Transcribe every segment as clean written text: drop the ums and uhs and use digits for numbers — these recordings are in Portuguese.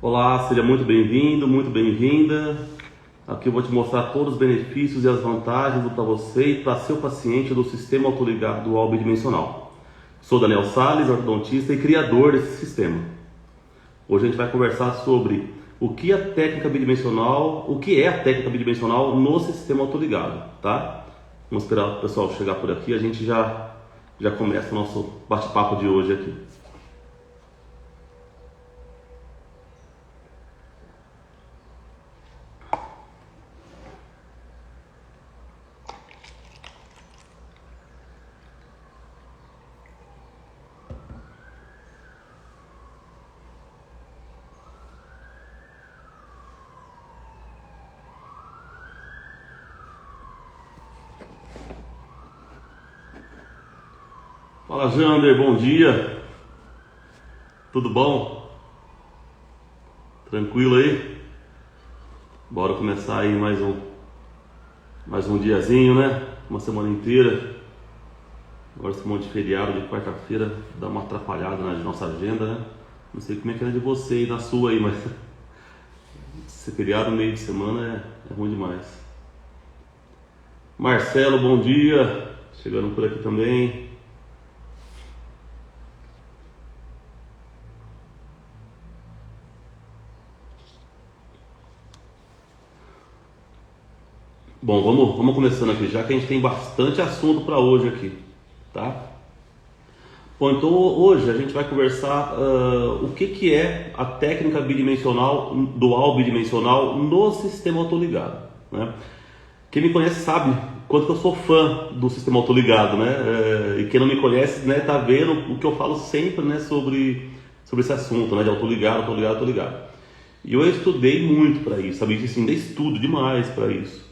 Olá, seja muito bem-vindo, muito bem-vinda. Aqui eu vou te mostrar todos os benefícios e as vantagens para você e para seu paciente do sistema autoligado dual bidimensional. Sou Daniel Salles, ortodontista e criador desse sistema. Hoje a gente vai conversar sobre o que é a técnica bidimensional no sistema autoligado, tá? Vamos esperar o pessoal chegar por aqui, a gente já começa o nosso bate-papo de hoje aqui. Fala, Jander, bom dia. Tudo bom? Tranquilo aí? Bora começar aí mais um diazinho, né? Uma semana inteira. Agora esse monte de feriado de quarta-feira dá uma atrapalhada na nossa agenda, né? Não sei como é que é de você e da sua aí, mas esse feriado no meio de semana é ruim demais. Marcelo, bom dia. Chegando por aqui também. Bom, vamos começando aqui, já que a gente tem bastante assunto para hoje aqui, tá? Bom, então hoje a gente vai conversar o que é a técnica bidimensional, dual bidimensional no sistema autoligado, né? Quem me conhece sabe quanto que eu sou fã do sistema autoligado, né? E quem não me conhece, né, tá vendo o que eu falo sempre, né, sobre esse assunto, né, de autoligado. E eu estudei muito para isso, sabe? Assim, ainda estudo demais para isso.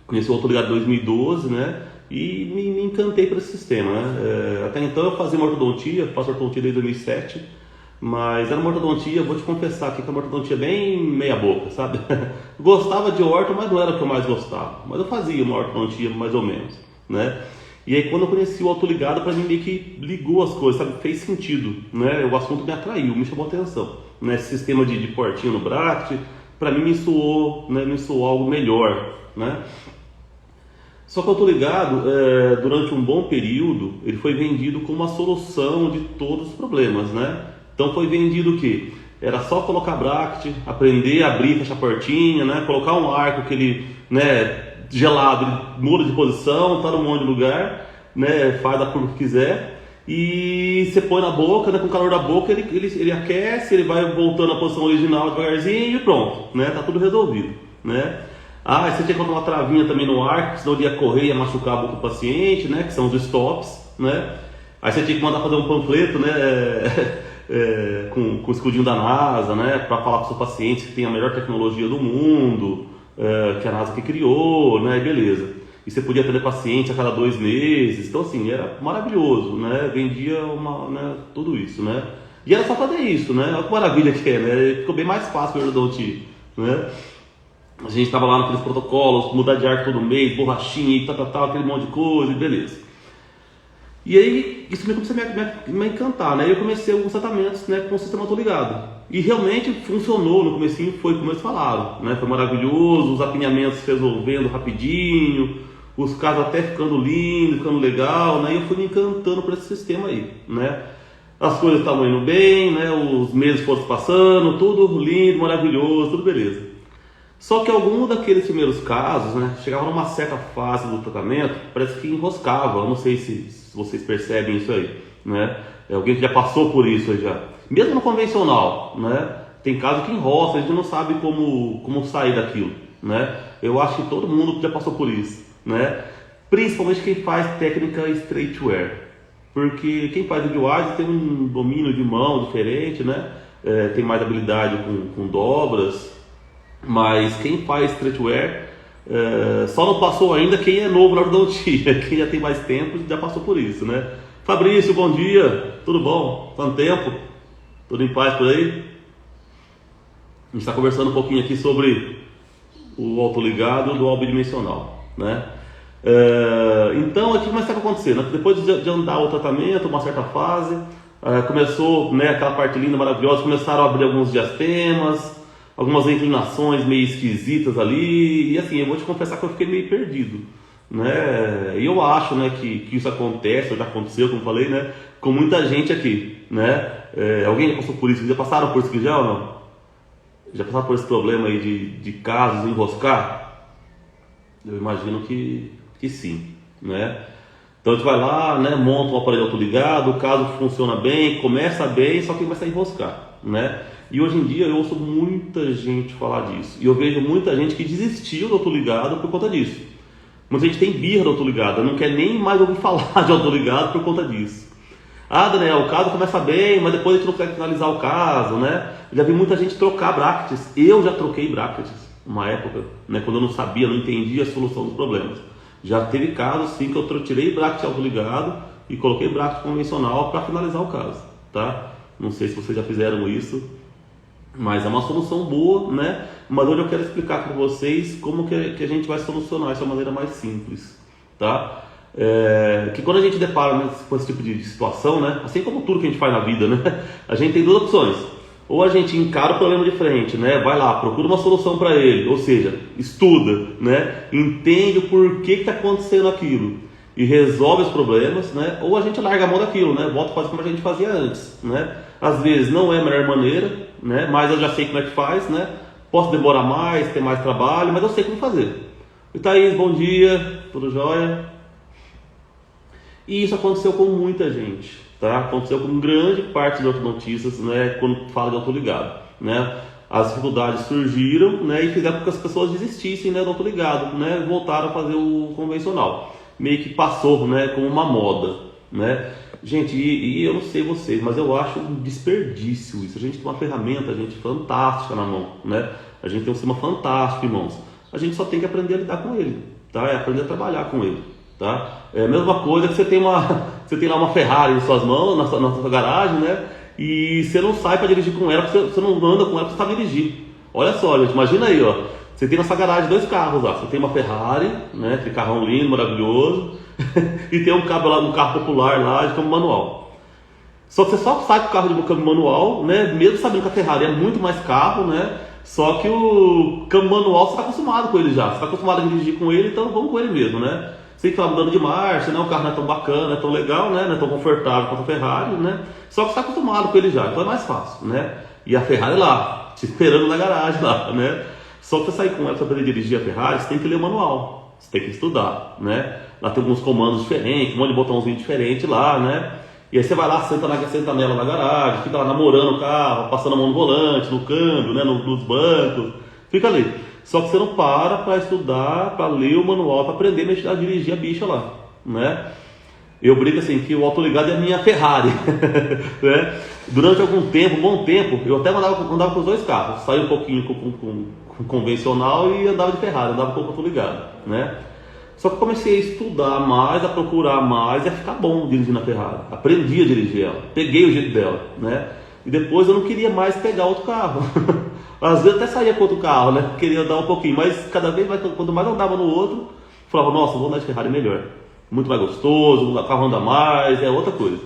Conheci o autoligado em 2012, né? E me encantei por esse sistema, né? Até então eu fazia uma ortodontia, faço ortodontia desde 2007, mas era uma ortodontia, vou te confessar aqui que é uma ortodontia bem meia boca, sabe? Gostava de orto, mas não era o que eu mais gostava. Mas eu fazia uma ortodontia mais ou menos, né? E aí quando eu conheci o autoligado, para mim meio que ligou as coisas, sabe? Fez sentido, né? O assunto me atraiu, me chamou a atenção, né? Esse sistema de portinho no bracket, para mim me soou algo melhor, né? Só que o autoligado, durante um bom período, ele foi vendido como uma solução de todos os problemas, né? Então foi vendido o quê? Era só colocar bracket, aprender a abrir e fechar a portinha, né? Colocar um arco que ele, né, gelado, ele muda de posição, tá num monte de lugar, né? Faz da curva que quiser e você põe na boca, né? Com o calor da boca ele aquece, ele vai voltando à posição original devagarzinho e pronto, né? Tá tudo resolvido, né? Ah, você tinha que colocar uma travinha também no arco, senão ele ia correr e ia machucar a boca do paciente, né? Que são os stops, né? Aí você tinha que mandar fazer um panfleto, né? Com o escudinho da NASA, né? Para falar para o seu paciente que tem a melhor tecnologia do mundo, que a NASA que criou, né? E beleza. E você podia atender paciente a cada 2 meses. Então, assim, era maravilhoso, né? Vendia né? Tudo isso, né? E era só fazer isso, né? Olha que maravilha que é, né? Ficou bem mais fácil o odontia, né? A gente estava lá naqueles protocolos, mudar de arco todo mês, borrachinha e tal, aquele monte de coisa, e beleza. E aí, isso me começou a me encantar, né? Eu comecei alguns tratamentos, né, com o sistema autoligado. E realmente funcionou, no comecinho foi como eles falaram, né? Foi maravilhoso, os apinhamentos se resolvendo rapidinho, os casos até ficando lindo, ficando legal, né? E eu fui me encantando por esse sistema aí, né? As coisas estavam indo bem, né? Os meses foram passando, tudo lindo, maravilhoso, tudo beleza. Só que algum daqueles primeiros casos, né, chegava numa certa fase do tratamento, parece que enroscava. Eu não sei se vocês percebem isso aí, né? Alguém que já passou por isso aí já. Mesmo no convencional, né? Tem casos que enrosca, a gente não sabe como sair daquilo, né? Eu acho que todo mundo já passou por isso, né? Principalmente quem faz técnica straight wear. Porque quem faz videoage tem um domínio de mão diferente, né? Tem mais habilidade com dobras. Mas quem faz streetwear só não passou ainda quem é novo na ortodontia. Quem já tem mais tempo já passou por isso, né? Fabrício, bom dia, tudo bom? Quanto tempo? Tudo em paz por aí? A gente está conversando um pouquinho aqui sobre o autoligado do dual bidimensional, né? Então, o que mais está acontecendo? Depois de andar o tratamento, uma certa fase, Começou, né, aquela parte linda, maravilhosa, começaram a abrir alguns diastemas, algumas inclinações meio esquisitas ali, e assim, eu vou te confessar que eu fiquei meio perdido, né? E eu acho, né, que isso acontece, já aconteceu, como falei, né, com muita gente aqui, né? Alguém já passou por isso? Já passaram por isso aqui já ou não? Já passaram por esse problema aí de casos enroscar? Eu imagino que sim, né? Então a gente vai lá, né, monta um aparelho autoligado, o caso funciona bem, começa bem, só que vai sair enroscar, né? E hoje em dia eu ouço muita gente falar disso. E eu vejo muita gente que desistiu do autoligado por conta disso. Muita gente tem birra do autoligado, não quer nem mais ouvir falar de autoligado por conta disso. Ah, Daniel, o caso começa bem, mas depois a gente não consegue finalizar o caso, né? Já vi muita gente trocar brackets. Eu já troquei brackets uma época, né, quando eu não sabia, não entendia a solução dos problemas. Já teve casos sim que eu tirei bracket autoligado e coloquei bracket convencional para finalizar o caso, tá? Não sei se vocês já fizeram isso, mas é uma solução boa, né? Mas hoje eu quero explicar para vocês como que a gente vai solucionar isso de uma maneira mais simples, tá? Que quando a gente depara, né, com esse tipo de situação, né, assim como tudo que a gente faz na vida, né, a gente tem duas opções. Ou a gente encara o problema de frente, né, vai lá, procura uma solução para ele, ou seja, estuda, né, entende o porquê que está acontecendo aquilo e resolve os problemas, né, ou a gente larga a mão daquilo, né, volta a fazer como a gente fazia antes, né. Às vezes não é a melhor maneira, né, mas eu já sei como é que faz, né, posso demorar mais, ter mais trabalho, mas eu sei como fazer. E Thaís, bom dia, tudo jóia? E isso aconteceu com muita gente, tá? Aconteceu com grande parte dos ortodontistas, né, quando fala de autoligado, né? As dificuldades surgiram, né, e fizeram com que as pessoas desistissem, né, do autoligado, né, voltaram a fazer o convencional. Meio que passou, né, como uma moda, né? Gente, e eu não sei vocês, mas eu acho um desperdício isso. A gente tem uma ferramenta, gente, fantástica na mão, né? A gente tem um sistema fantástico em mãos. A gente só tem que aprender a lidar com ele, tá? É aprender a trabalhar com ele. Tá? É a mesma coisa que você tem lá uma Ferrari em suas mãos, na sua garagem, né? E você não sai para dirigir com ela, porque você não anda com ela para você sabe dirigir. Olha só, gente, imagina aí, ó. Você tem na sua garagem 2 carros lá. Você tem uma Ferrari, né? Aquele carrão lindo, maravilhoso, e tem um carro popular lá de câmbio manual. Só que você só sai com o carro de câmbio manual, né? Mesmo sabendo que a Ferrari é muito mais carro, né? Só que o câmbio manual você está acostumado com ele já. Você está acostumado a dirigir com ele, então vamos com ele mesmo, né? Você fica mudando de marcha, né? O carro não é tão bacana, não é tão legal, né? Não é tão confortável quanto a Ferrari, né? Só que você está acostumado com ele já, então é mais fácil, né? E a Ferrari lá, te esperando na garagem lá, né? Só que você sair com ela para poder dirigir a Ferrari, você tem que ler o manual, você tem que estudar, né? Lá tem alguns comandos diferentes, um monte de botãozinho diferente lá, né? E aí você vai lá, senta nela na garagem, fica lá namorando o carro, passando a mão no volante, no câmbio, né? Nos bancos, fica ali. Só que você não para estudar, para ler o manual, para aprender a dirigir a bicha lá, né? Eu brinco assim, que o autoligado é a minha Ferrari, né? Durante algum tempo, um bom tempo, eu até andava com os 2 carros, saía um pouquinho com convencional e andava de Ferrari, andava com o autoligado, né? Só que eu comecei a estudar mais, a procurar mais e a ficar bom dirigindo a Ferrari. Aprendi a dirigir ela, peguei o jeito dela, né? E depois eu não queria mais pegar outro carro. Às vezes até saía com outro carro, né? Queria andar um pouquinho, mas cada vez mais, quanto mais andava no outro, eu falava, nossa, vou andar de Ferrari melhor. Muito mais gostoso, o carro anda mais, é outra coisa.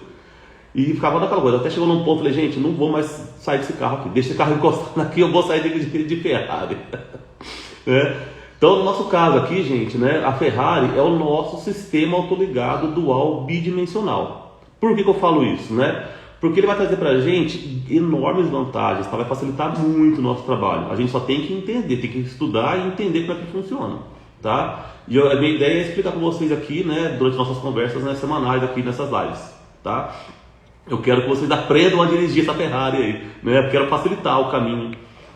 E ficava naquela coisa, até chegou num ponto, falei, gente, não vou mais sair desse carro aqui, deixa esse carro encostado aqui, eu vou sair de Ferrari. Né? Então, no nosso caso aqui, gente, né, a Ferrari é o nosso sistema autoligado dual bidimensional. Por que eu falo isso, né? Porque ele vai trazer para a gente enormes vantagens, tá? Vai facilitar muito o nosso trabalho. A gente só tem que entender, tem que estudar e entender como é que funciona, tá? E a minha ideia é explicar para vocês aqui, né, durante nossas conversas, né, semanais aqui nessas lives, tá? Eu quero que vocês aprendam a dirigir essa Ferrari aí, né? Eu quero facilitar o caminho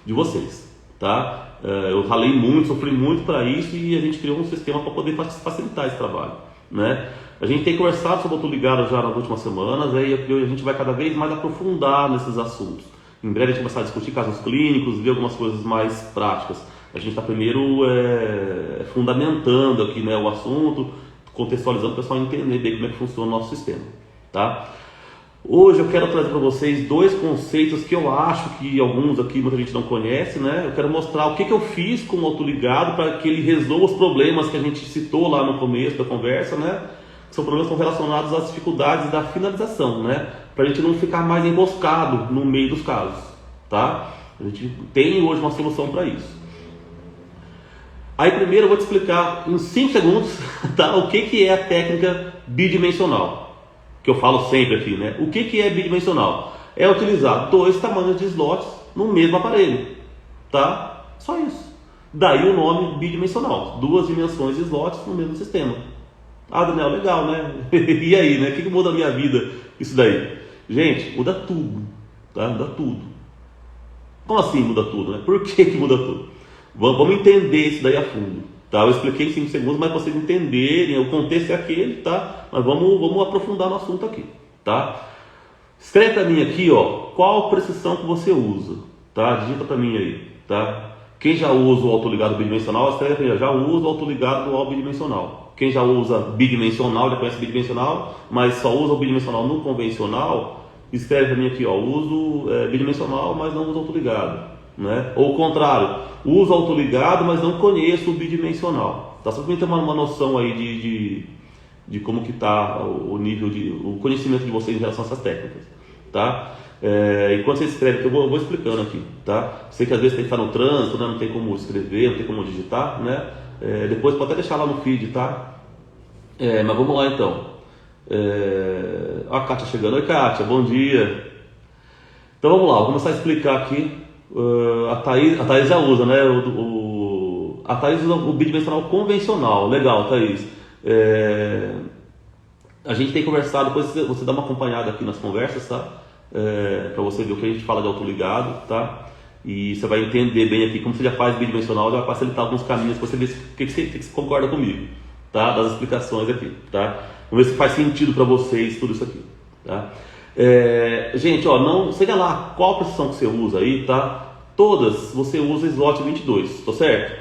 de vocês, tá? Eu ralei muito, sofri muito para isso e a gente criou um sistema para poder facilitar esse trabalho, né? A gente tem conversado sobre o autoligado já nas últimas semanas, aí a gente vai cada vez mais aprofundar nesses assuntos. Em breve a gente vai começar a discutir casos clínicos, ver algumas coisas mais práticas. A gente está primeiro fundamentando aqui, né, o assunto, contextualizando para o pessoal entender bem como é que funciona o nosso sistema, tá? Hoje eu quero trazer para vocês 2 conceitos que eu acho que alguns aqui muita gente não conhece, né? Eu quero mostrar o que eu fiz com o autoligado para que ele resolva os problemas que a gente citou lá no começo da conversa, né? são problemas que estão relacionados às dificuldades da finalização, né? Para a gente não ficar mais emboscado no meio dos casos, tá? A gente tem hoje uma solução para isso. Aí primeiro eu vou te explicar em 5 segundos, tá? O que é a técnica bidimensional, que eu falo sempre aqui, né? O que é bidimensional? É utilizar 2 tamanhos de slots no mesmo aparelho, tá? Só isso. Daí o nome bidimensional, 2 dimensões de slots no mesmo sistema. Ah, Daniel, legal, né? E aí, né? O que muda a minha vida isso daí? Gente, muda tudo, tá? Muda tudo. Como assim muda tudo, né? Por que muda tudo? Vamos entender isso daí a fundo, tá? Eu expliquei em 5 segundos, mas para vocês entenderem, o contexto é aquele, tá? Mas vamos aprofundar no assunto aqui, tá? Escreve para mim aqui, ó, qual precisão que você usa, tá? Digita para mim aí, tá? Quem já usa o autoligado bidimensional, escreve para mim, já usa o autoligado dual bidimensional. Quem já usa bidimensional, já conhece bidimensional, mas só usa o bidimensional no convencional, escreve para mim aqui, ó, uso bidimensional, mas não uso autoligado. Né? Ou o contrário, uso autoligado, mas não conheço o bidimensional. Tá? Só para ter uma noção aí de como que está o nível o conhecimento de vocês em relação a essas técnicas. Tá? Enquanto você escreve, eu vou explicando aqui. Tá? Sei que às vezes tem que estar no trânsito, né? Não tem como escrever, não tem como digitar, né? Depois pode até deixar lá no feed, tá? Mas vamos lá então. A Kátia chegando. Oi Kátia, bom dia. Então vamos lá, vou começar a explicar aqui. A Thaís já usa, né? A Thaís usa o bidimensional convencional. Legal, Thaís. A gente tem conversado, depois você dá uma acompanhada aqui nas conversas, tá? Para você ver o que a gente fala de autoligado, tá? E você vai entender bem aqui como você já faz bidimensional, já vai facilitar alguns caminhos para você ver o que você concorda comigo, tá? Das explicações aqui, tá? Vamos ver se faz sentido para vocês tudo isso aqui, tá? Gente, ó, não seja lá qual precisão que você usa aí, tá? Todas você usa slot 22, tá certo?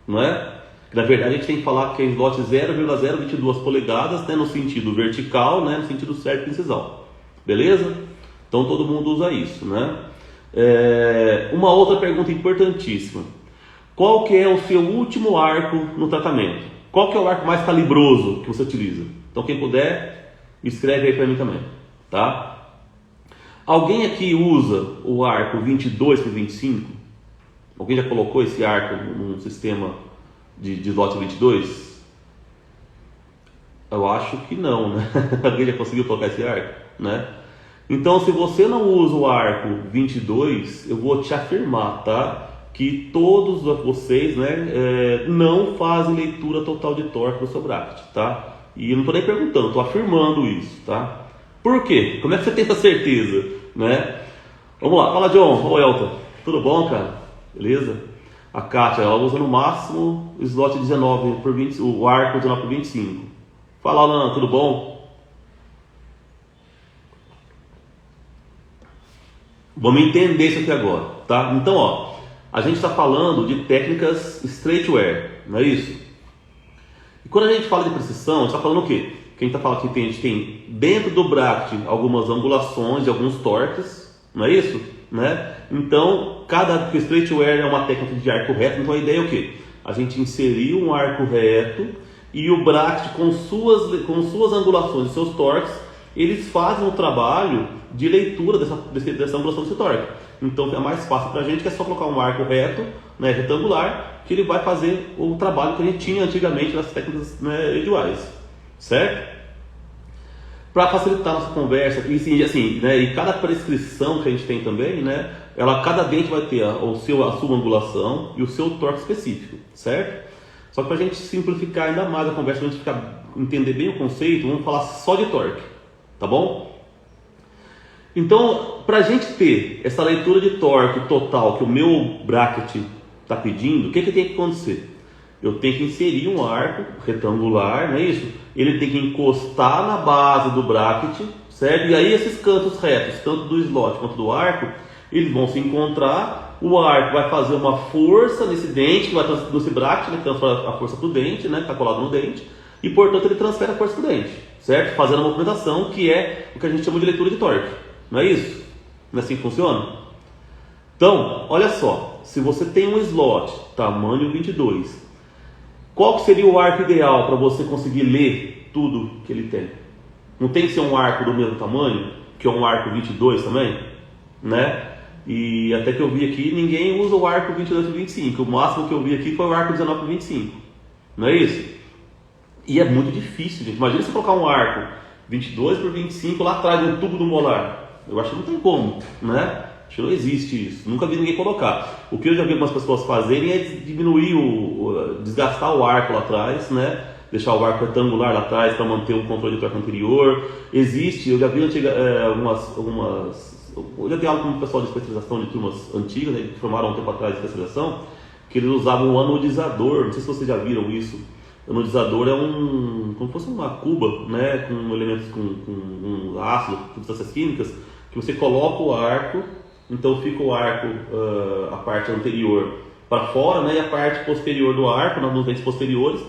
Não é? Na verdade a gente tem que falar que é slot 0,022 polegadas, né, no sentido vertical, né, no sentido certo incisal, beleza? Então todo mundo usa isso, né? Uma outra pergunta importantíssima: qual que é o seu último arco no tratamento? Qual que é o arco mais calibroso que você utiliza? Então quem puder, escreve aí para mim também, tá? Alguém aqui usa o arco 22 por 25? Alguém já colocou esse arco num sistema de slot 22? Eu acho que não, né? Alguém já conseguiu colocar esse arco, né? Então, se você não usa o arco 22, eu vou te afirmar, tá? Que todos vocês, né, não fazem leitura total de torque do seu bracket, tá? E eu não estou nem perguntando, estou afirmando isso, tá? Por quê? Como é que você tem essa certeza, né? Vamos lá, fala John, ô Elton, tudo bom, cara? Beleza? A Kátia, ela usa no máximo o slot 19 por 20, o arco 19 por 25. Fala Alan, tudo bom? Vamos entender isso aqui agora, tá? Então, ó, a gente está falando de técnicas straightware, não é isso? E quando a gente fala de precisão, a gente está falando o quê? Que a gente está falando que a gente tem dentro do bracket algumas angulações e alguns torques, não é isso? Né? Então, cada straightware é uma técnica de arco reto, então a ideia é o quê? A gente inserir um arco reto e o bracket com suas angulações e seus torques, eles fazem o trabalho de leitura dessa angulação desse torque. Então é mais fácil para a gente, que é só colocar um arco reto, né, retangular, que ele vai fazer o trabalho que a gente tinha antigamente nas técnicas, né, iguais, certo? Para facilitar a nossa conversa, e assim, né, e cada prescrição que a gente tem também, né, cada dente vai ter a sua angulação e o seu torque específico, certo? Só que para a gente simplificar ainda mais a conversa, para a gente entender bem o conceito, vamos falar só de torque, tá bom? Então, para a gente ter essa leitura de torque total que o meu bracket está pedindo, o que tem que acontecer? Eu tenho que inserir um arco retangular, não é isso? Ele tem que encostar na base do bracket, certo? E aí esses cantos retos, tanto do slot quanto do arco, eles vão se encontrar. O arco vai fazer uma força nesse dente, que vai transferir nesse bracket, né, que transfere a força para o dente, né, que está colado no dente, e portanto ele transfere a força para o dente, certo? Fazendo a movimentação, que é o que a gente chama de leitura de torque. Não é isso? Não é assim que funciona? Então, olha só, se você tem um slot tamanho 22 Qual que seria o arco ideal para você conseguir ler tudo que ele tem? Não tem que ser um arco do mesmo tamanho, que é um arco 22 também, né? E até que eu vi aqui, ninguém usa o arco 22 por 25. O máximo que eu vi aqui foi o arco 19 por 25. Não é isso? E é muito difícil, gente. Imagina você colocar um arco 22 por 25 lá atrás do tubo do molar. Eu acho que não tem como, né? Acho que não existe isso. Nunca vi ninguém colocar. O que eu já vi algumas pessoas fazerem é diminuir, desgastar o arco lá atrás, né? Deixar o arco retangular lá atrás para manter um controle de torque anterior. Existe, eu já vi eu já tenho aula com o pessoal de especialização de turmas antigas, né, que formaram um tempo atrás de especialização, que eles usavam um anodizador. Não sei se vocês já viram isso. O anodizador é como se fosse uma cuba, né, com elementos com um ácido, substâncias químicas, que você coloca o arco, então fica o arco, a parte anterior para fora, né, e a parte posterior do arco, nos dentes posteriores,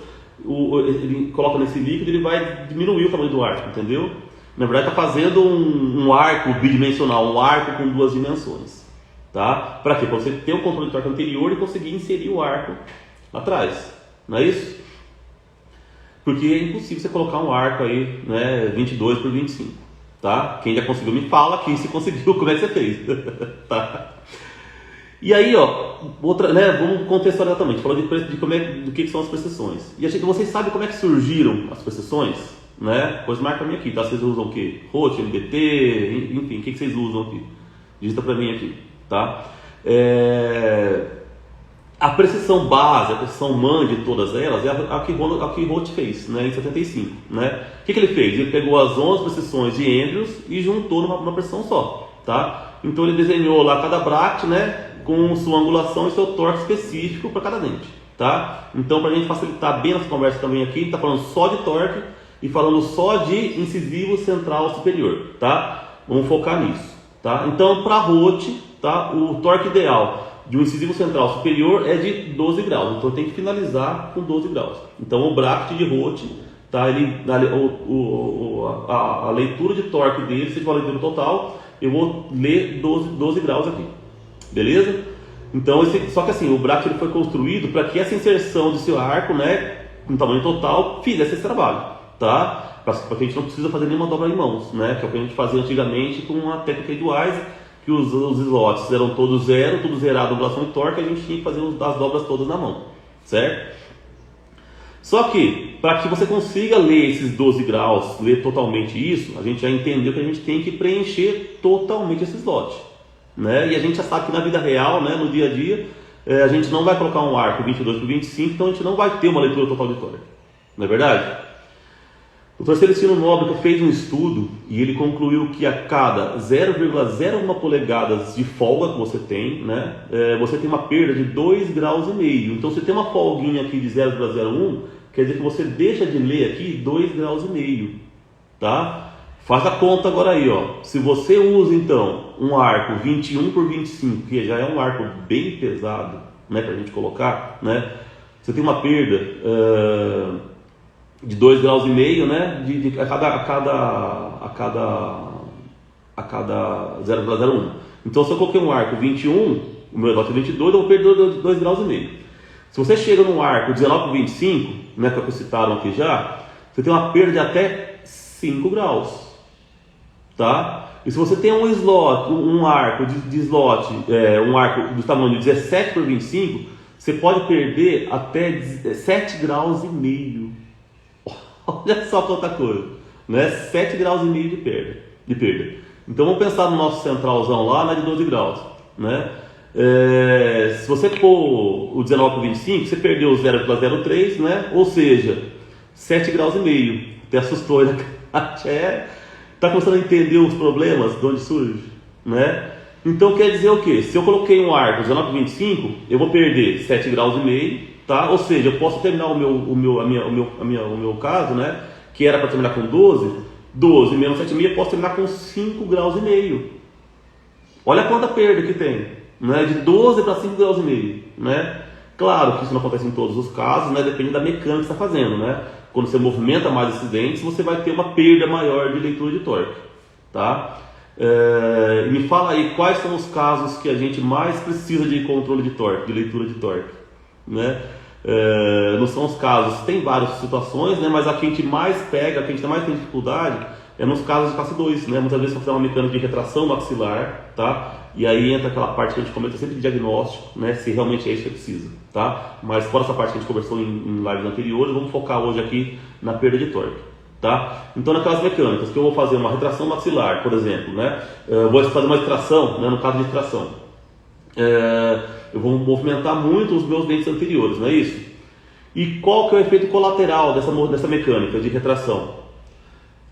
ele coloca nesse líquido, ele vai diminuir o tamanho do arco, entendeu? Na verdade está fazendo um arco bidimensional, um arco com duas dimensões, tá? Para quê? Para você ter um controle de torque anterior e conseguir inserir o arco atrás, não é isso? Porque é impossível você colocar um arco aí, né, 22 por 25, tá? Quem já conseguiu me fala aqui se conseguiu, como é que você fez, tá? E aí, ó, né, vamos contextualizar também, falou do que são as preciosões. E vocês sabem como é que surgiram as preciosões, né? Pois marca pra mim aqui, tá? Vocês usam o quê? ROT, LBT, enfim, o que vocês usam aqui? Digita pra mim aqui, tá? A precisão base, a precisão mãe de todas elas é a que Roth fez, né, em 75. Né? O que ele fez? Ele pegou as 11 precisões de Andrews e juntou numa precisão só. Tá? Então ele desenhou lá cada bracket, né, com sua angulação e seu torque específico para cada dente. Tá? Então, para a gente facilitar bem essa conversa também aqui, a gente está falando só de torque e falando só de incisivo central superior. Tá? Vamos focar nisso. Tá? Então, para Roth, tá, o torque ideal de um incisivo central superior é de 12 graus, então tem que finalizar com 12 graus. Então o bracket de Roth, tá, a leitura de torque dele, seja uma leitura total, eu vou ler 12 graus aqui, beleza? Então, só que assim, o bracket ele foi construído para que essa inserção de seu arco, né, com tamanho total, fizesse esse trabalho, tá? Para que a gente não precisa fazer nenhuma dobra em mãos, né, que é o que a gente fazia antigamente com a técnica de Wise, que os slots eram todos zero, tudo zerado, angulação e torque, a gente tinha que fazer as dobras todas na mão, certo? Só que, para que você consiga ler esses 12 graus, ler totalmente isso, a gente já entendeu que a gente tem que preencher totalmente esse slot, né? E a gente já sabe que na vida real, né, no dia a dia, a gente não vai colocar um arco 22 por 25, então a gente não vai ter uma leitura total de torque, não é verdade? O Dr. Celestino Nóbrega fez um estudo e ele concluiu que a cada 0,01 polegadas de folga que você tem, né, você tem uma perda de 2,5 graus. Então, se tem uma folguinha aqui de 0,01, quer dizer que você deixa de ler aqui 2,5 graus. Tá? Faz a conta agora aí. Ó. Se você usa, então, um arco 21 por 25, que já é um arco bem pesado, né, para a gente colocar, né, você tem uma perda de 2,5 graus, né, a cada 0,01. Então, se eu coloquei um arco 21, o meu negócio é 22, eu vou perder 2,5 graus. Se você chega num arco 19 por 25, né, que citaram aqui já, você tem uma perda de até 5 graus. Tá? E se você tem um arco de slot, um arco do tamanho de 17 por 25, você pode perder até 7,5 graus. Olha só quanta coisa, né? 7,5 graus de perda. Então vamos pensar no nosso centralzão lá, né, de 12 graus, né? Se você pôr o 19 por 25, você perdeu 0,03, né? Ou seja, 7,5 graus. Até assustou aí na caixa. Tá começando a entender os problemas de onde surge, né? Então quer dizer o quê? Se eu coloquei um arco 19 por 25, eu vou perder 7,5 graus. Tá? Ou seja, eu posso terminar o meu caso, né, que era para terminar com 12 menos 7,5, eu posso terminar com 5,5 graus. Olha quanta perda que tem, né, de 12 para 5,5 graus. Né? Claro que isso não acontece em todos os casos, né, depende da mecânica que você está fazendo. Né? Quando você movimenta mais esses dentes, você vai ter uma perda maior de leitura de torque. Tá? E me fala aí quais são os casos que a gente mais precisa de controle de torque, de leitura de torque. Né? Não são os casos, tem várias situações, né? Mas a que a gente mais pega, a que a gente mais tem dificuldade é nos casos de classe 2, né? Muitas vezes você faz uma mecânica de retração maxilar, tá? E aí entra aquela parte que a gente comenta sempre de diagnóstico, né? Se realmente é isso que precisa, tá? Mas fora essa parte que a gente conversou em lives anteriores, vamos focar hoje aqui na perda de torque, tá? Então naquelas mecânicas que eu vou fazer uma retração maxilar, por exemplo, né? Eu vou fazer uma extração, né? No caso de extração, eu vou movimentar muito os meus dentes anteriores, não é isso? E qual que é o efeito colateral dessa mecânica de retração?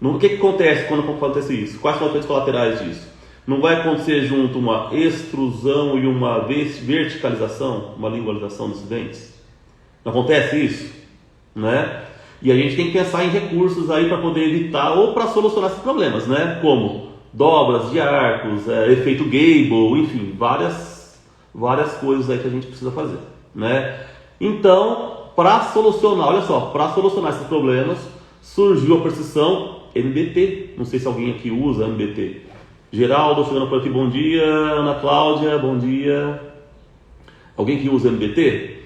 O que acontece quando acontece isso? Quais são os efeitos colaterais disso? Não vai acontecer junto uma extrusão e uma verticalização, uma lingualização dos dentes? Não acontece isso? Né? E a gente tem que pensar em recursos aí para poder evitar ou para solucionar esses problemas, né? Como dobras de arcos, efeito Gable, enfim, várias coisas aí que a gente precisa fazer, né? Então, para solucionar, olha só, para solucionar esses problemas, surgiu a precisão MBT. Não sei se alguém aqui usa MBT. Geraldo, chegando por aqui, bom dia. Ana Cláudia, bom dia. Alguém que usa MBT?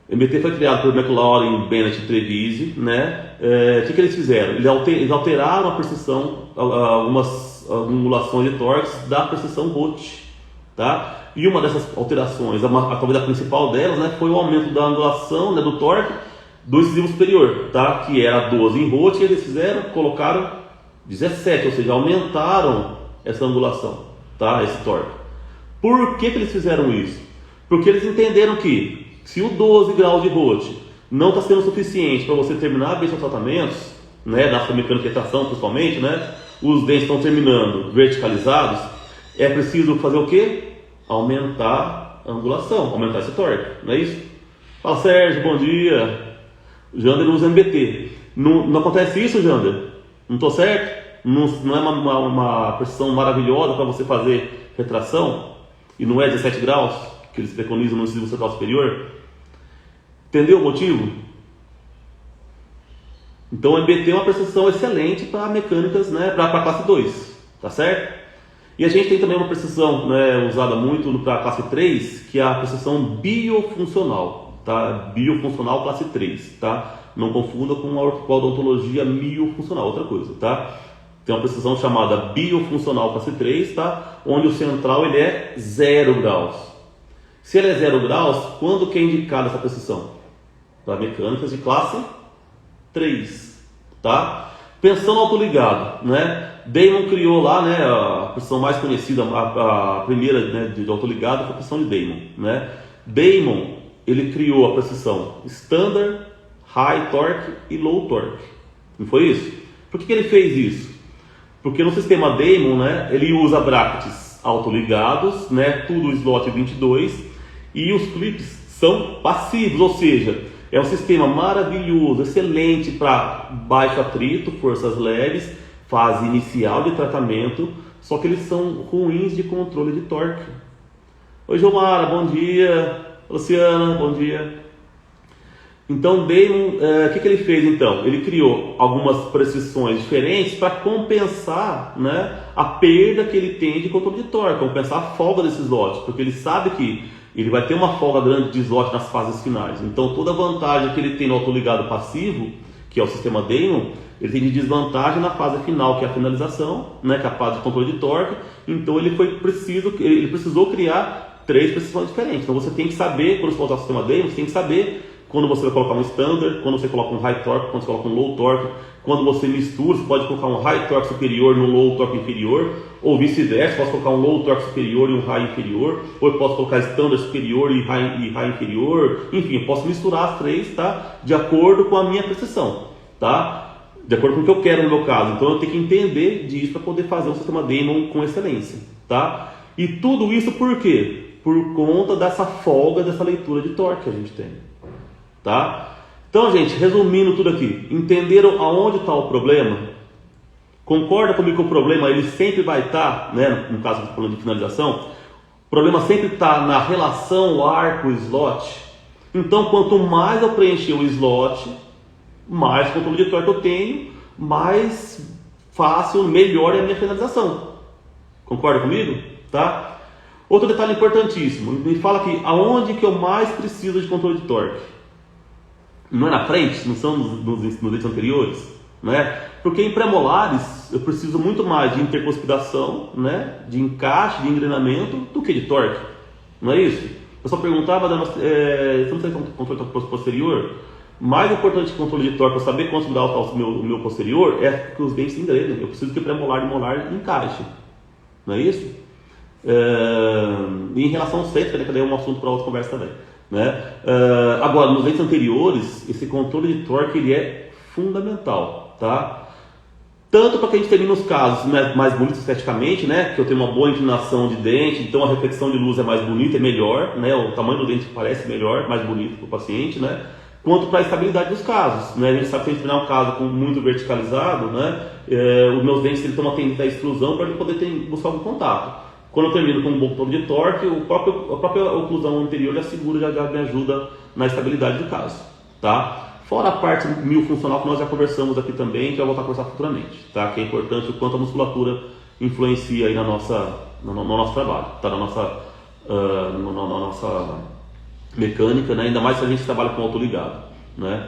MBT foi criado por McLaurin, Bennett e Trevise, né? O que eles fizeram? Eles alteraram a precisão, algumas angulações de torques da precisão Roth, tá? E uma dessas alterações, talvez a principal delas, né, foi o aumento da angulação, né, do torque do incisivo superior, tá? Que era 12 em Roth, e eles colocaram 17, ou seja, aumentaram essa angulação, tá? Esse torque. Por que eles fizeram isso? Porque eles entenderam que se o 12 graus de Roth não está sendo suficiente para você terminar bem seus tratamentos, né, da sua mecânica de retração principalmente, né, os dentes estão terminando verticalizados, é preciso fazer o quê? Aumentar a angulação, aumentar esse torque, não é isso? Fala, Sérgio, bom dia. Jander usa MBT. Não acontece isso, Jander? Não estou certo? Não é uma precisão maravilhosa para você fazer retração? E não é 17 graus que eles preconizam no incisivo central superior? Entendeu o motivo? Então o MBT é uma precisão excelente para mecânicas, né, para a classe 2, tá certo? E a gente tem também uma precisão, né, usada muito para a classe 3, que é a precisão biofuncional, tá? Biofuncional classe 3, tá? Não confunda com a odontologia miofuncional, outra coisa, tá? Tem uma precisão chamada biofuncional classe 3, tá? Onde o central ele é 0 graus. Se ele é 0 graus, quando que é indicada essa precisão? Para mecânicas de classe 3, tá? Pensando no autoligado, né? Damon criou lá, né, a precisão mais conhecida, a primeira, né, de autoligado foi a precisão de Damon, né? Damon, ele criou a precisão Standard, High Torque e Low Torque. Não foi isso? Por que ele fez isso? Porque no sistema Damon, né, ele usa brackets autoligados, né, tudo slot 22, e os clips são passivos, ou seja, é um sistema maravilhoso, excelente para baixo atrito, forças leves, fase inicial de tratamento, só que eles são ruins de controle de torque. Oi, Gilmara, bom dia. Luciana, bom dia. Então, Damon, o que ele fez então? Ele criou algumas precisões diferentes para compensar, né, a perda que ele tem de controle de torque, compensar a folga desses lotes, porque ele sabe que ele vai ter uma folga grande de slot nas fases finais. Então, toda a vantagem que ele tem no autoligado passivo, que é o sistema Damon, ele tem de desvantagem na fase final, que é a finalização, né, que é a fase de controle de torque. Então, ele precisou criar 3 precisões diferentes. Então, você tem que saber, quando você usar o sistema Damon, você tem que saber quando você vai colocar um standard, quando você coloca um high torque, quando você coloca um low torque, quando você mistura, você pode colocar um high torque superior no low torque inferior, ou vice-versa, posso colocar um low torque superior e um high inferior, ou eu posso colocar standard superior e high inferior, enfim, eu posso misturar as 3, tá? De acordo com a minha precisão, tá? De acordo com o que eu quero no meu caso. Então eu tenho que entender disso para poder fazer um sistema Damon com excelência, tá? E tudo isso por quê? Por conta dessa folga, dessa leitura de torque que a gente tem. Tá? Então, gente, resumindo tudo aqui, entenderam aonde está o problema? Concorda comigo que o problema ele sempre vai estar, né, no caso do plano de finalização, o problema sempre está na relação arco-slot. Então, quanto mais eu preencher o slot, mais controle de torque eu tenho, mais fácil, melhor é a minha finalização. Concorda comigo? Tá? Outro detalhe importantíssimo, me fala aqui, aonde que eu mais preciso de controle de torque? Não é na frente? Não são nos dentes anteriores? Né? Porque em pré-molares eu preciso muito mais de intercuspidação, né? De encaixe, de engrenamento, do que de torque. Não é isso? Eu só perguntava, você não tem controle posterior? Mais importante que o controle de torque, para saber quanto grau está o meu posterior, é que os dentes se engrenem. Eu preciso que pré-molar e molar encaixe. Não é isso? E em relação ao centro, né, que daí é um assunto para outra conversa também. Né? Agora, nos dentes anteriores, esse controle de torque ele é fundamental. Tá? Tanto para que a gente termine os casos mais bonitos esteticamente, né? Que eu tenho uma boa inclinação de dente, então a reflexão de luz é mais bonita, é melhor, né? O tamanho do dente parece melhor, mais bonito para o paciente, né? Quanto para a estabilidade dos casos, né? A gente sabe que se a gente terminar um caso muito verticalizado, né? Os meus dentes têm uma tendência à extrusão para eu poder buscar algum contato. Quando eu termino com um bom controle de torque, a própria oclusão anterior já segura, já me ajuda na estabilidade do caso, tá? Fora a parte miofuncional que nós já conversamos aqui também, que eu vou voltar a conversar futuramente, tá? Que é importante o quanto a musculatura influencia aí no nosso trabalho, tá? Na nossa mecânica, né? Ainda mais se a gente trabalha com autoligado, né?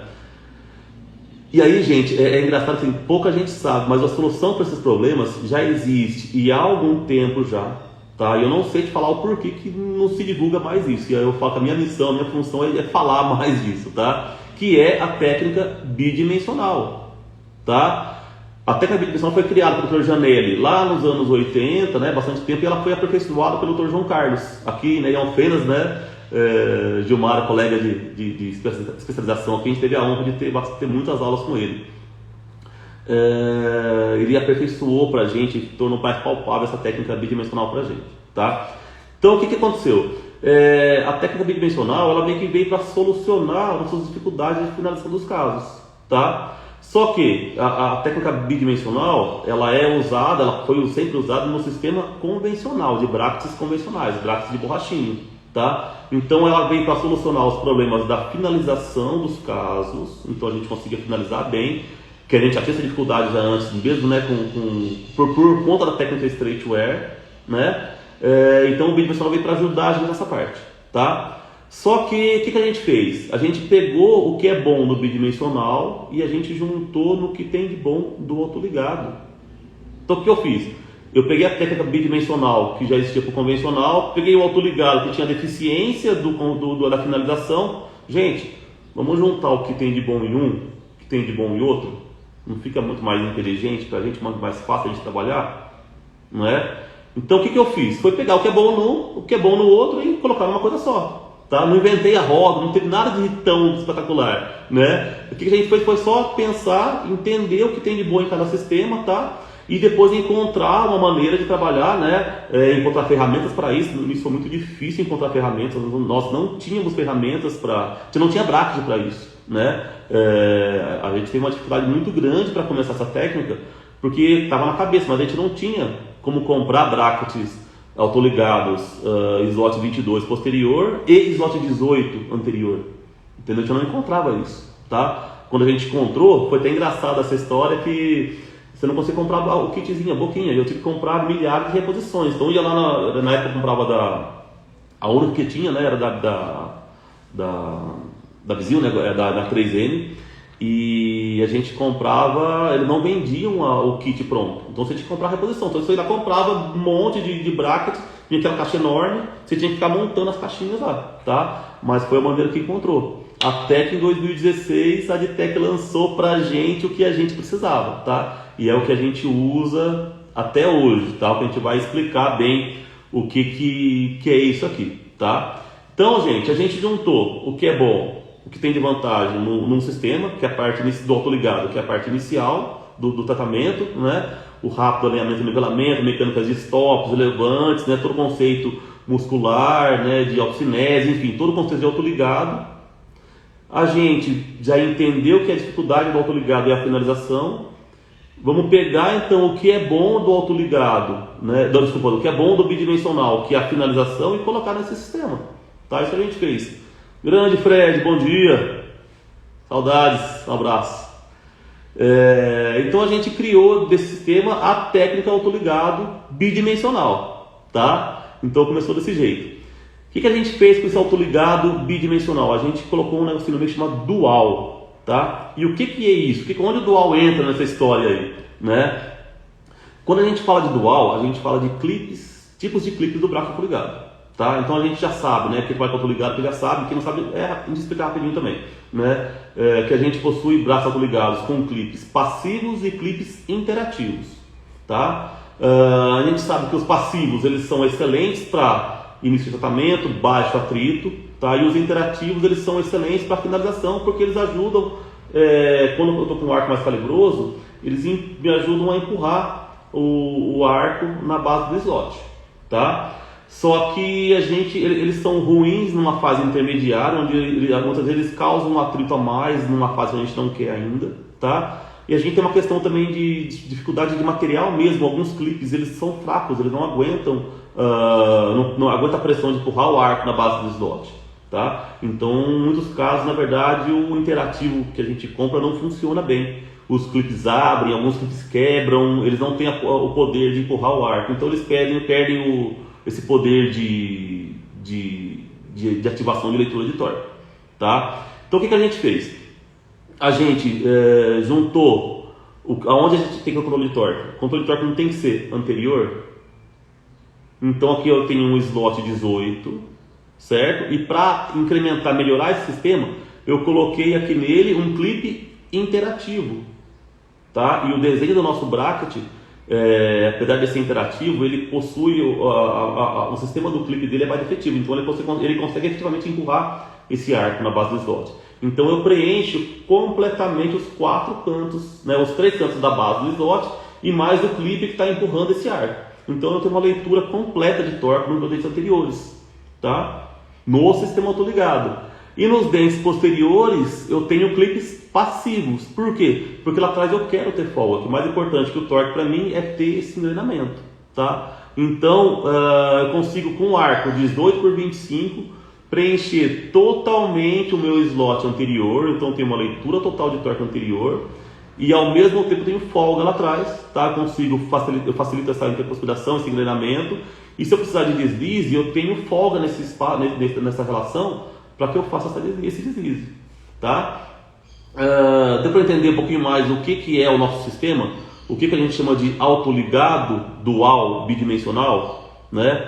E aí, gente, é engraçado assim, pouca gente sabe, mas a solução para esses problemas já existe e há algum tempo já, tá? E eu não sei te falar o porquê que não se divulga mais isso. E aí eu falo que a minha missão, a minha função é falar mais disso, tá? Que é a técnica bidimensional, tá? A técnica bidimensional foi criada pelo Dr. Janelli lá nos anos 80, né? Bastante tempo, e ela foi aperfeiçoada pelo Dr. João Carlos, aqui, né, em Alfenas, né? Gilmar, colega de especialização aqui, a gente teve a honra de ter muitas aulas com ele. Ele aperfeiçoou pra gente, tornou mais palpável essa técnica bidimensional pra gente, tá? Então, o que aconteceu? A técnica bidimensional, ela meio que veio para solucionar nossas dificuldades de finalização dos casos, tá? Só que a técnica bidimensional, ela foi sempre usada no sistema convencional, de brackets convencionais, brackets de borrachinho, tá? Então ela veio para solucionar os problemas da finalização dos casos, então a gente conseguia finalizar bem, que a gente já tinha essa dificuldade já antes, mesmo, né, por conta da técnica straight wear, né? Então o bidimensional veio para ajudar a gente nessa parte, tá? Só que o que a gente fez? A gente pegou o que é bom no bidimensional e a gente juntou no que tem de bom do autoligado. Então o que eu fiz? Eu peguei a técnica bidimensional que já existia para o convencional, peguei o autoligado que tinha deficiência da finalização. Gente, vamos juntar o que tem de bom em um, o que tem de bom em outro? Não fica muito mais inteligente para a gente, mais fácil de trabalhar? Não é? Então o que eu fiz? Foi pegar o que é bom no outro e colocar numa coisa só. Tá? Não inventei a roda, não teve nada de tão espetacular. Né? O que a gente fez foi só pensar, entender o que tem de bom em cada sistema, tá? E depois encontrar uma maneira de trabalhar, né? Encontrar ferramentas para isso. Isso foi muito difícil encontrar ferramentas. Nós não tínhamos ferramentas a gente não tinha bracket para isso. Né? A gente teve uma dificuldade muito grande para começar essa técnica, porque estava na cabeça, mas a gente não tinha como comprar brackets autoligados slot 22 posterior e slot 18 anterior, entendeu? A gente não encontrava isso, tá? Quando a gente encontrou, foi até engraçado essa história que você não conseguia comprar o kitzinho, a boquinha, eu tive que comprar milhares de reposições. Então eu ia lá na época eu comprava a única que tinha, né, era da Vizio, né, da 3M, e a gente comprava, eles não vendiam o kit pronto, então você tinha que comprar a reposição. Então você ainda comprava um monte de brackets, tinha aquela caixa enorme, você tinha que ficar montando as caixinhas lá, tá? Mas foi a maneira que encontrou. Até que em 2016 a Aditec lançou pra gente o que a gente precisava, tá? E é o que a gente usa até hoje, tá? Que a gente vai explicar bem o que é isso aqui, tá? Então, gente, a gente juntou o que é bom, o que tem de vantagem num sistema, que é a parte do autoligado, que é a parte inicial do tratamento, né? O rápido alinhamento e nivelamento, mecânicas de stops, levantes, né? Todo o conceito muscular, né? De autocinese, enfim, todo o conceito de autoligado. A gente já entendeu que a dificuldade do autoligado é a finalização. Vamos pegar então o que é bom do autoligado, né? Desculpa, o que é bom do bidimensional, que é a finalização, e colocar nesse sistema, tá? Isso que a gente fez. Grande Fred, bom dia, saudades, um abraço. Então a gente criou desse sistema a técnica autoligado bidimensional, tá? Então começou desse jeito. que a gente fez com esse autoligado bidimensional? A gente colocou um negócio no meio chamado dual, tá? E o que é isso? Onde o dual entra nessa história aí, né? Quando a gente fala de dual, a gente fala de clipes, tipos de clipes do braço autoligado, tá? Então a gente já sabe, né? Quem vai com autoligado, que já sabe, quem não sabe, a gente explicar rapidinho também, né? Que a gente possui braços autoligados com clipes passivos e clipes interativos, tá? A gente sabe que os passivos, eles são excelentes para início de tratamento, baixo atrito, tá? E os interativos, eles são excelentes para finalização, porque eles ajudam, quando eu estou com um arco mais calibroso, eles me ajudam a empurrar o arco na base do slot, tá? Só que eles são ruins numa fase intermediária, onde muitas vezes eles causam um atrito a mais numa fase que a gente não quer ainda, tá? E a gente tem uma questão também de dificuldade de material mesmo. Alguns clipes, eles são fracos, eles não aguentam, não aguentam a pressão de empurrar o arco na base do slot, tá? Então, em muitos casos, na verdade, o interativo que a gente compra não funciona bem. Os clipes abrem, alguns clipes quebram, eles não têm o poder de empurrar o arco, então eles perdem esse poder de ativação de leitura de torque, tá? Então o que a gente fez? A gente juntou aonde a gente tem controle de torque. O controle de torque não tem que ser anterior. Então aqui eu tenho um slot 18, certo? E para incrementar, melhorar esse sistema, eu coloquei aqui nele um clipe interativo, tá? E o desenho do nosso bracket, apesar de ser interativo, ele possui o sistema do clipe dele é mais efetivo, então ele consegue efetivamente empurrar esse arco na base do slot. Então eu preencho completamente os 4 cantos, né, os 3 cantos da base do slot e mais o clipe que está empurrando esse arco. Então eu tenho uma leitura completa de torque nos dentes anteriores, tá? No sistema autoligado. E nos dentes posteriores eu tenho clipes passivos. Por quê? Porque lá atrás eu quero ter folga. O mais importante que o torque para mim é ter esse engrenamento, tá? Então eu consigo com um arco 18 por 25 preencher totalmente o meu slot anterior. Então eu tenho uma leitura total de torque anterior e ao mesmo tempo eu tenho folga lá atrás, tá? Eu facilito essa interconspiração, esse engrenamento. E se eu precisar de deslize, eu tenho folga nessa relação para que eu faça esse deslize, tá? Deu para entender um pouquinho mais o que é o nosso sistema? O que a gente chama de autoligado dual bidimensional, né?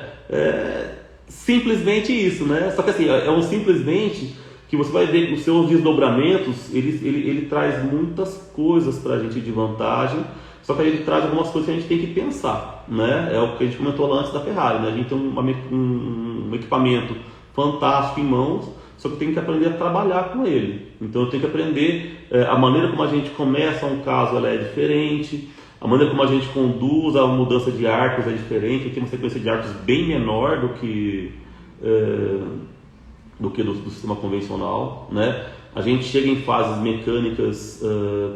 Simplesmente isso, né? Só que assim, simplesmente que você vai ver que os seus desdobramentos, ele traz muitas coisas para a gente de vantagem, só que ele traz algumas coisas que a gente tem que pensar, né? É o que a gente comentou lá antes da Ferrari, né? A gente tem um equipamento fantástico em mãos, só que eu tenho que aprender a trabalhar com ele. Então eu tenho que aprender a maneira como a gente começa um caso, ela é diferente, a maneira como a gente conduz a mudança de arcos é diferente. Eu tenho uma sequência de arcos bem menor do que do sistema convencional, né? A gente chega em fases mecânicas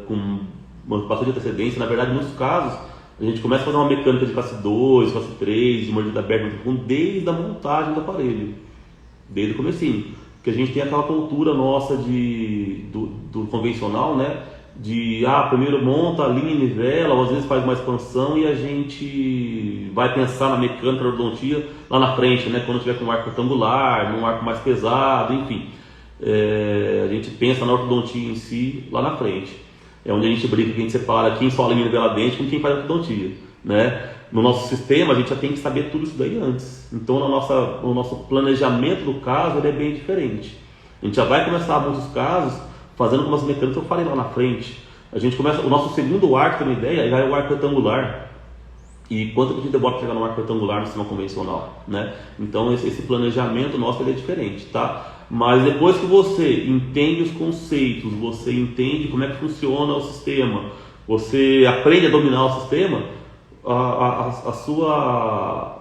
com bastante antecedência. Na verdade, em muitos casos, a gente começa a fazer uma mecânica de classe 2, classe 3, de mordida aberta, desde a montagem do aparelho, desde o comecinho. Porque a gente tem aquela cultura nossa do convencional, né? Primeiro monta a linha e nivela, ou às vezes faz uma expansão e a gente vai pensar na mecânica da ortodontia lá na frente, né? Quando tiver com um arco retangular, num arco mais pesado, enfim. A gente pensa na ortodontia em si lá na frente. É onde a gente brinca, que a gente separa quem só a linha nivela dente com quem faz ortodontia, né? No nosso sistema a gente já tem que saber tudo isso daí antes. Então no nosso planejamento do caso ele é bem diferente. A gente já vai começar muitos casos fazendo como as mecânicas que eu falei lá na frente. A gente começa, o nosso segundo arco, tem uma ideia, já é o arco retangular. E quanto que a gente demora para chegar no arco retangular no sistema convencional, né? Então esse planejamento nosso ele é diferente, tá? Mas depois que você entende os conceitos, você entende como é que funciona o sistema, você aprende a dominar o sistema,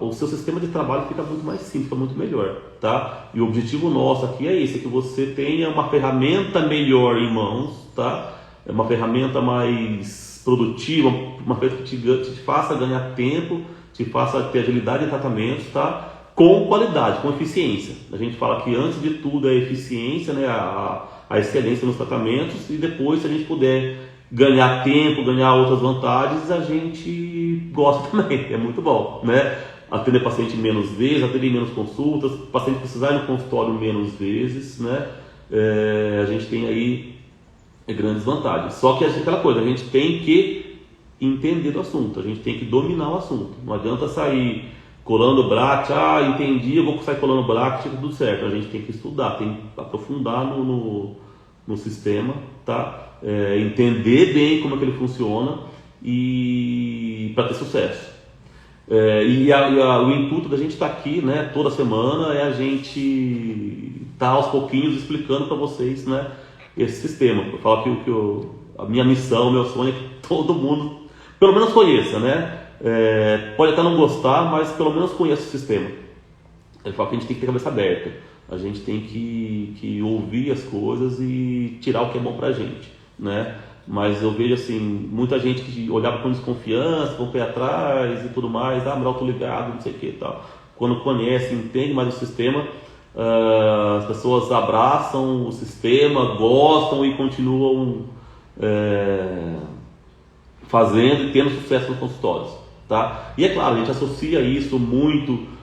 o seu sistema de trabalho fica muito mais simples, fica muito melhor, tá? E o objetivo nosso aqui é esse, é que você tenha uma ferramenta melhor em mãos, tá? É uma ferramenta mais produtiva, uma ferramenta que te faça ganhar tempo, te faça ter agilidade em tratamentos, tá? Com qualidade, com eficiência. A gente fala que antes de tudo é eficiência, né? A excelência nos tratamentos, e depois, se a gente puder ganhar tempo, ganhar outras vantagens, a gente gosta também, é muito bom, né? atender paciente menos vezes, atender menos consultas, o paciente precisar ir no consultório menos vezes, né? A gente tem aí grandes vantagens. Só que aquela coisa, a gente tem que entender do assunto, a gente tem que dominar o assunto. Não adianta sair colando bracket, entendi, eu vou sair colando bracket, tudo certo. A gente tem que estudar, tem que aprofundar no sistema, tá? Entender bem como é que ele funciona e para ter sucesso. O intuito da gente estar aqui, né, toda semana é a gente estar aos pouquinhos explicando para vocês, né, esse sistema. Eu falo que a minha missão, o meu sonho é que todo mundo pelo menos conheça, né? Pode até não gostar, mas pelo menos conheça o sistema. Eu falo que a gente tem que ter a cabeça aberta, a gente tem que ouvir as coisas e tirar o que é bom pra gente, né? Mas eu vejo assim, muita gente que olhava com desconfiança, com o pé atrás e tudo mais, melhor tô ligado, não sei o que e tal. Quando conhece, entende mais o sistema, as pessoas abraçam o sistema, gostam e continuam fazendo e tendo sucesso nos consultórios, tá? E é claro, a gente associa isso muito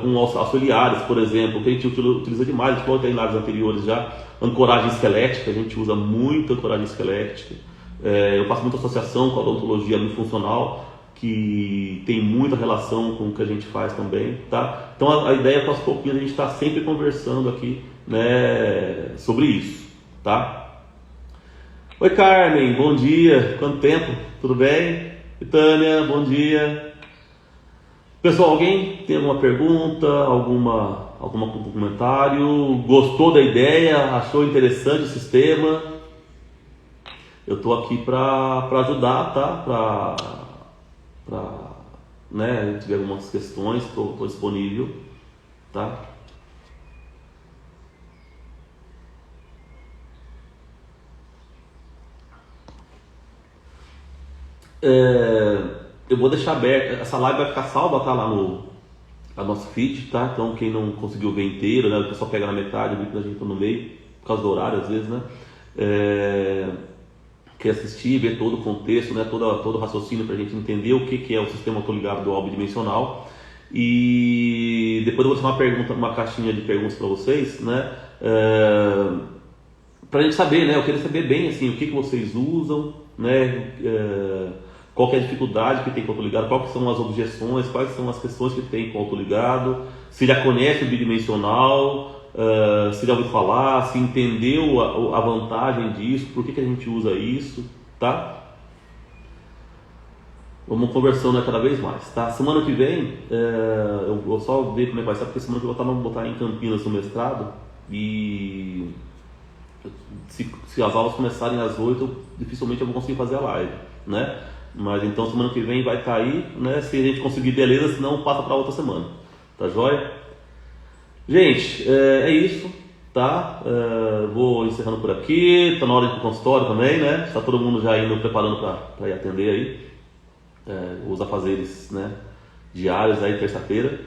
com auxiliares, por exemplo, que a gente utiliza demais, a gente falou em lives anteriores já, ancoragem esquelética, a gente usa muito ancoragem esquelética. Eu faço muita associação com a odontologia funcional, que tem muita relação com o que a gente faz também, tá? Então a ideia é que aos pouquinhos a gente está sempre conversando aqui, né, sobre isso, tá? Oi Carmen, bom dia, quanto tempo? Tudo bem? E Tânia, bom dia. Pessoal, alguém tem alguma pergunta, algum comentário? Gostou da ideia? Achou interessante o sistema? Eu estou aqui para ajudar, tá? Né, se tiver algumas questões, estou disponível, tá? Eu vou deixar aberta, essa live vai ficar salva, tá lá no nosso feed, tá? Então quem não conseguiu ver inteiro, né, o pessoal pega na metade, a gente tá no meio, por causa do horário às vezes, né? Quer assistir, ver todo o contexto, né, todo o raciocínio para a gente entender o que é o sistema autoligado dual bidimensional. E depois eu vou fazer uma caixinha de perguntas para vocês, né? Para a gente saber, né? Eu queria saber bem assim, o que vocês usam, né? Qual que é a dificuldade que tem com o autoligado, quais são as objeções, quais são as questões que tem com o autoligado, se já conhece o bidimensional, se já ouviu falar, se entendeu a vantagem disso, por que a gente usa isso, tá? Vamos conversando cada vez mais, tá? Semana que vem, eu vou só ver como é que vai ser, porque semana que vem eu vou botar em Campinas no mestrado e se as aulas começarem às 8, dificilmente eu vou conseguir fazer a live, né? Mas então semana que vem vai estar aí, né? Se a gente conseguir, beleza, senão passa para outra semana, tá joia? Gente, é isso, tá? Vou encerrando por aqui, tá na hora de ir pro consultório também, né? Está todo mundo já indo preparando para ir atender aí, os afazeres, né, diários aí, terça-feira.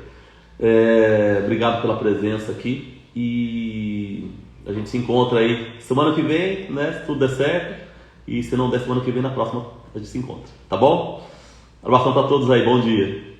Obrigado pela presença aqui e a gente se encontra aí semana que vem, né? Se tudo der certo, e se não der semana que vem, na próxima a gente se encontra, tá bom? Abração para todos aí, bom dia.